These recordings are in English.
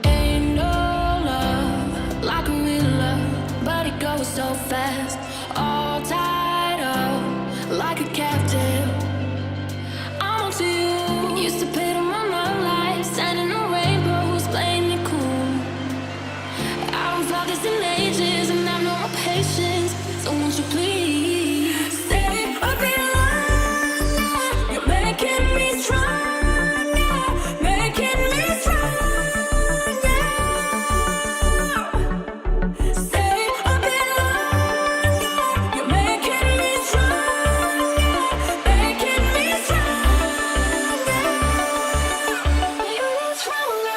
Ain't no love like a real love, but it goes so fast. All tied up like a captive. I'm on to you. Used to pay to my love life, standing on rainbows, playing it cool. I don't felt this in ages, and I've no more patience. So won't you please stay a bit longer? You're making me stronger, making me stronger. Stay a bit longer. You're making me stronger, making me stronger. You need stronger.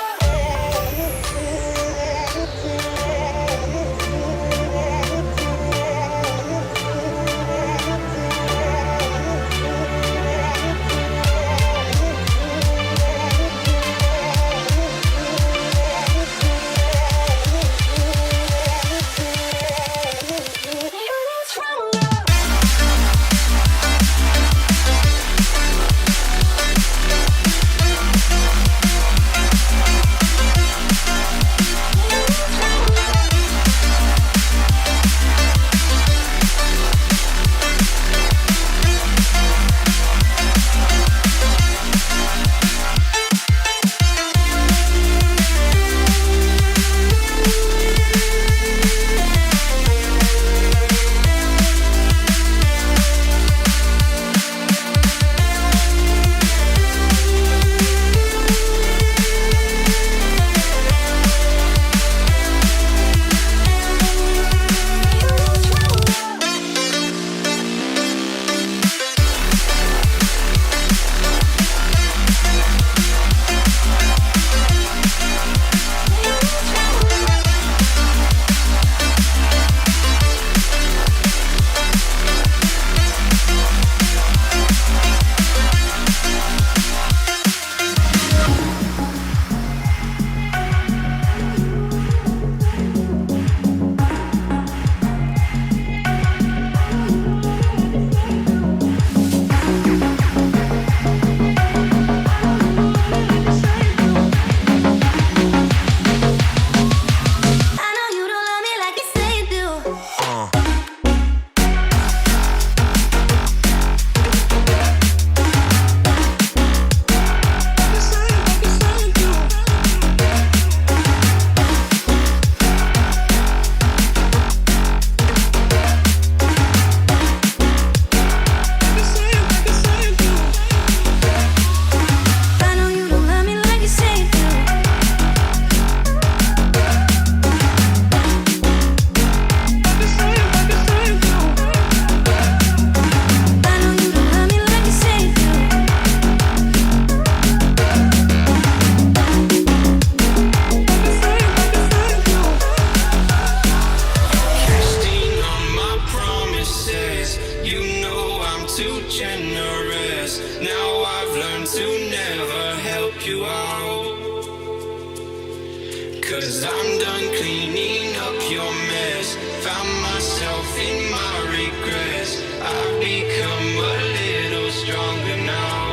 Cause I'm done cleaning up your mess. Found myself in my regrets. I've become a little stronger now.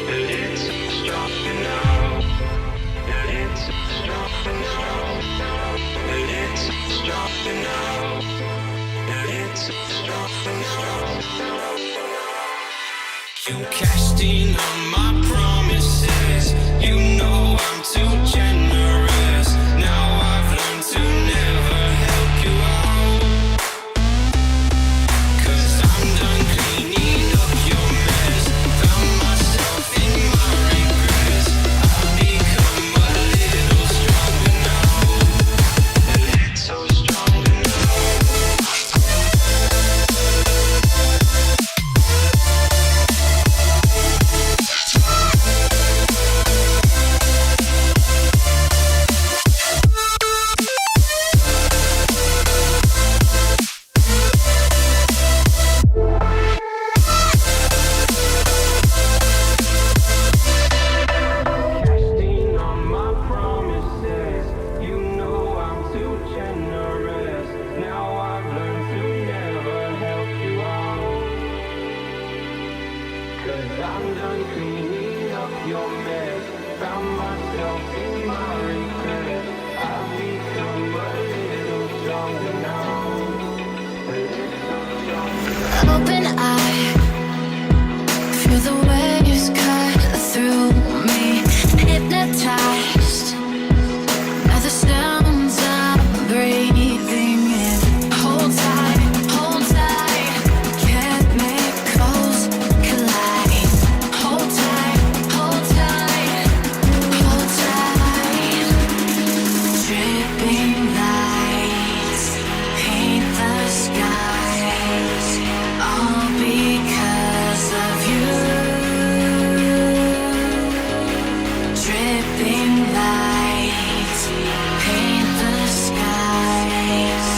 A little stronger now. A little stronger now. A little stronger now. A little stronger now. You cashed in on my promises. You know I'm too generous. Now I've learned to never help you out. Cause I'm done cleaning up your mess. Found myself in my regrets. I've become a little stronger now. A little stronger now. 'Cause I'm done cleaning up your mess. Found myself in my regret. I've become a little stronger now. A little stronger. Open eye, feel the waves cut through me. Hypnotized by the sounds I'm breathing in. Hold tight, chemicals collide. Hold tight, hold tight, hold tight. Dripping lights paint the skies, all because of you. Dripping lights paint the skies,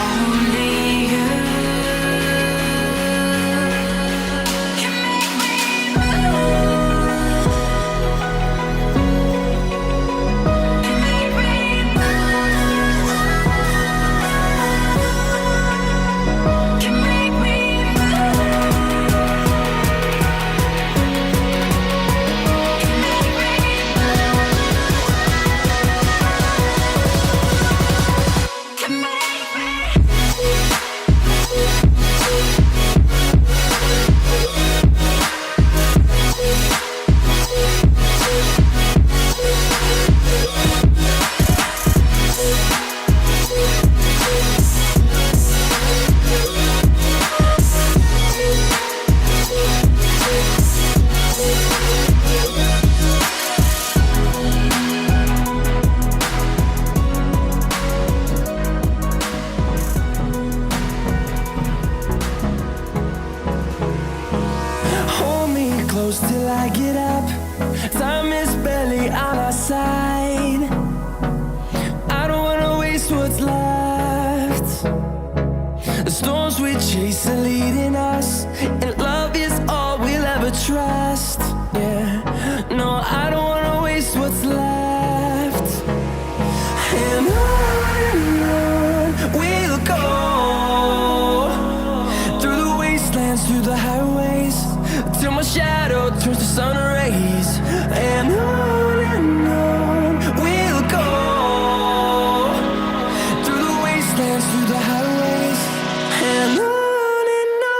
only you can make me move. Can make me move. Can make me Hold me close till I get up. Time is barely on our side. I don't wanna waste what's left. The storms we chase are leading us, and love is all we'll ever trust. Yeah, no, I don't wanna waste what's left. And on we'll go, through the wastelands, through the highways, till my shadow turns to sun rays. And on we'll go, through the wastelands, through the highways, and on we'll go.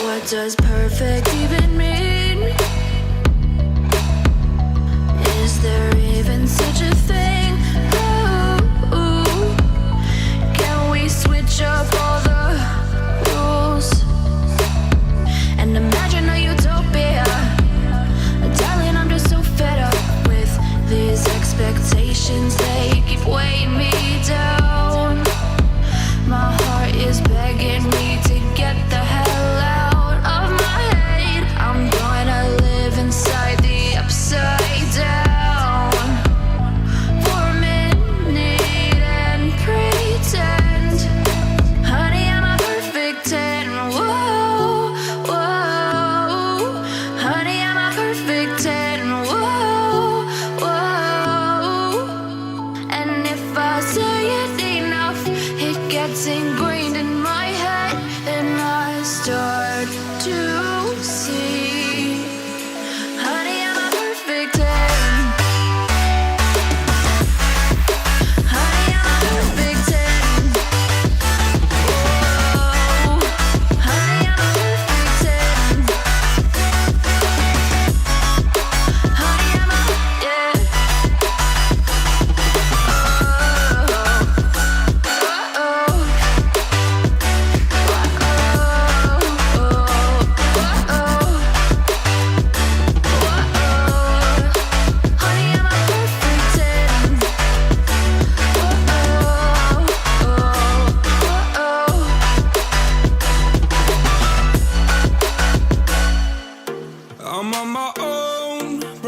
What does perfect even mean? Is there even such a thing? Ooh, can we switch up all the rules and imagine a utopia? Darling, I'm just so fed up with these expectations. They keep weighing me down. My heart is begging me to get the hell out of my head. I'm gonna live inside the upside down for a minute and pretend, honey, I'm a perfect 10. Whoa, whoa, honey, I'm a perfect 10. Whoa, whoa.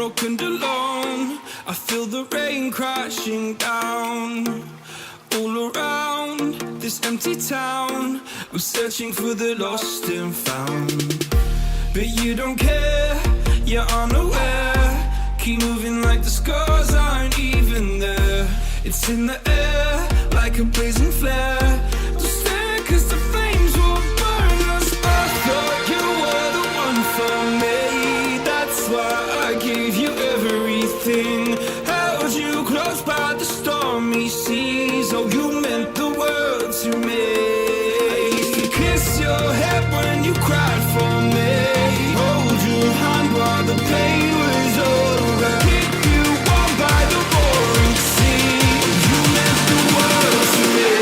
broke and alone. I feel the rain crashing down all around this empty town. We're searching for the lost and found, but you don't care, you're unaware. Keep moving like the scars aren't even there. It's in the air like a blazing flare. Don't stare 'cause the flames will burn us. I thought you were the one for me. That's why I gave you everything. Held you close by the stormy seas. Oh, you meant the world to me. I used to kiss your head when you cried for me. Hold your hand while the pain was over. Keep you warm by the roaring sea. You meant the world to me.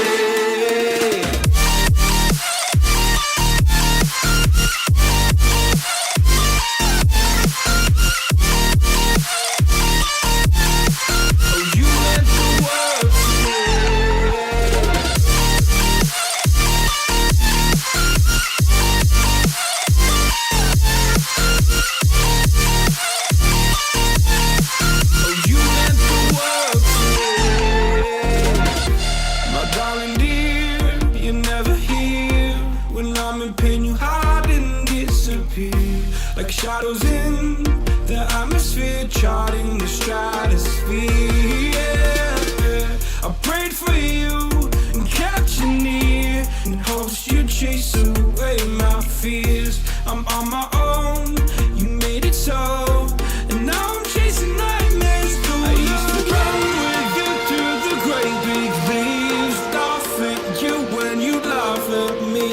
Oh, you meant the world to me. Oh, you meant the world to me. My darling dear, you're never here. When I'm in pain, you hide and disappear. Like shadows in the atmosphere, charting the stratosphere. Yeah. I prayed for you and kept you near, in hopes you'd chase away my fears. I'm on my own, you made it so, and now I'm chasing nightmares through. I used to run with you through the great big leaves, laugh at you when you laugh at me.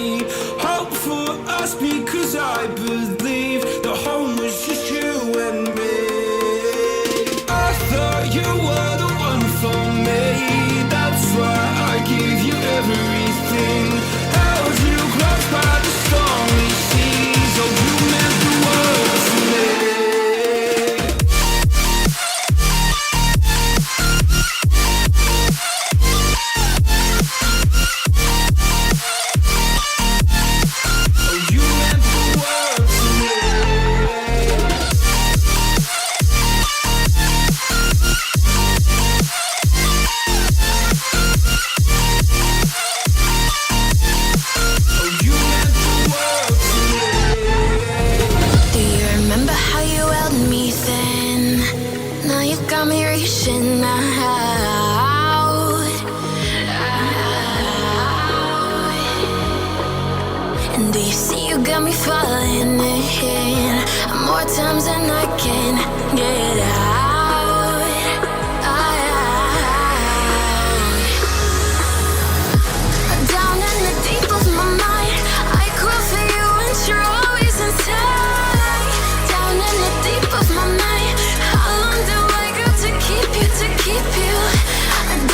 Hope for us because I believe the home was just you and me. I thought you were the one for me. That's why I gave you everything. Held you close by the stormy seas. Oh, you meant the world to me. Oh, you meant the world to me. Oh, you meant the world to me. Do you remember how you held me then? Now you got me reaching out. And do you see you got me falling in more times than I can get out. Down in the deep of my mind, I crawl for you and you're always inside. Down in the deep of my mind, how long do I got to keep you, to keep you?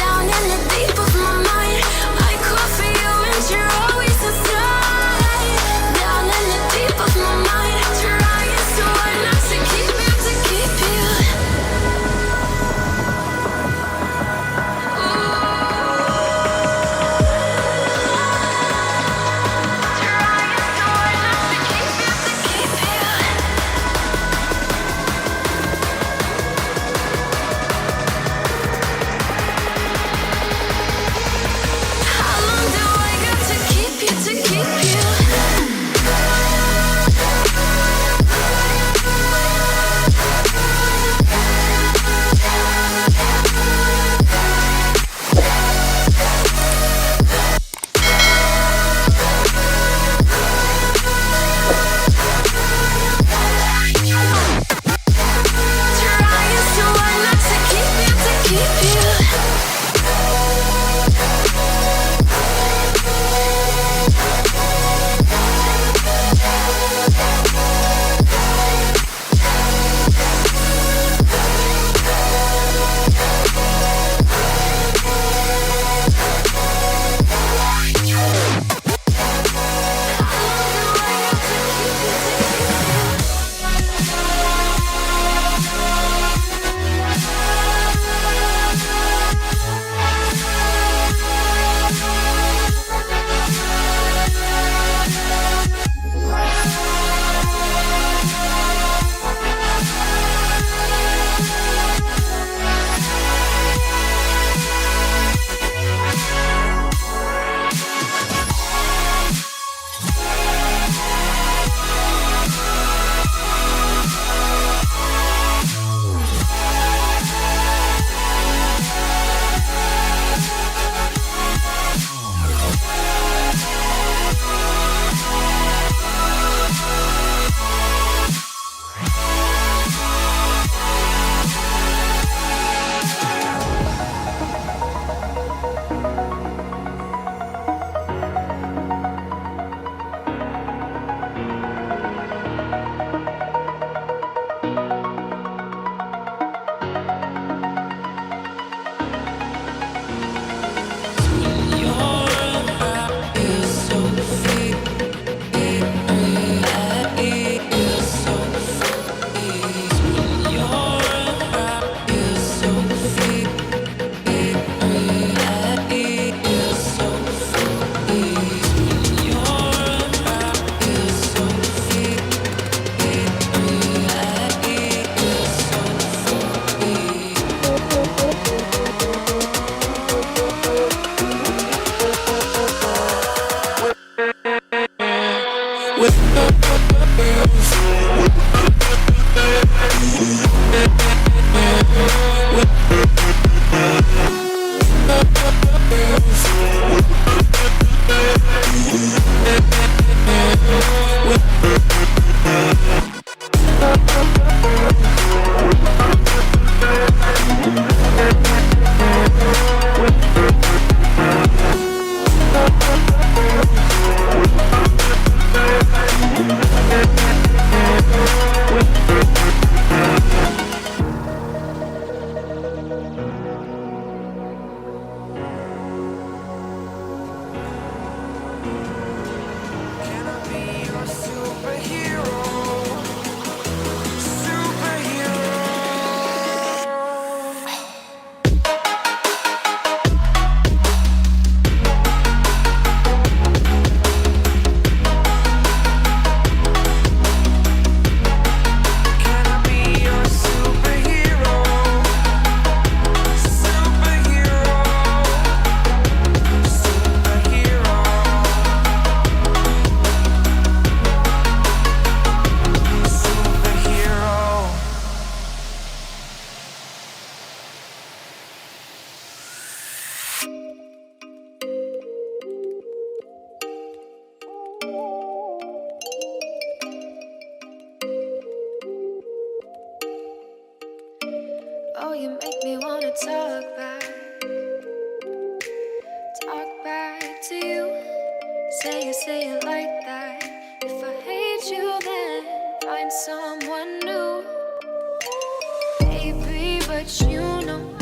Down in the deep of my mind, I crawl for you and you're always inside. Down in the deep of my mind, trying so hard not to keep you, to keep you. Oh, you make me wanna talk back to you. Say it like that. If I hate you, then find someone new. Baby, but you know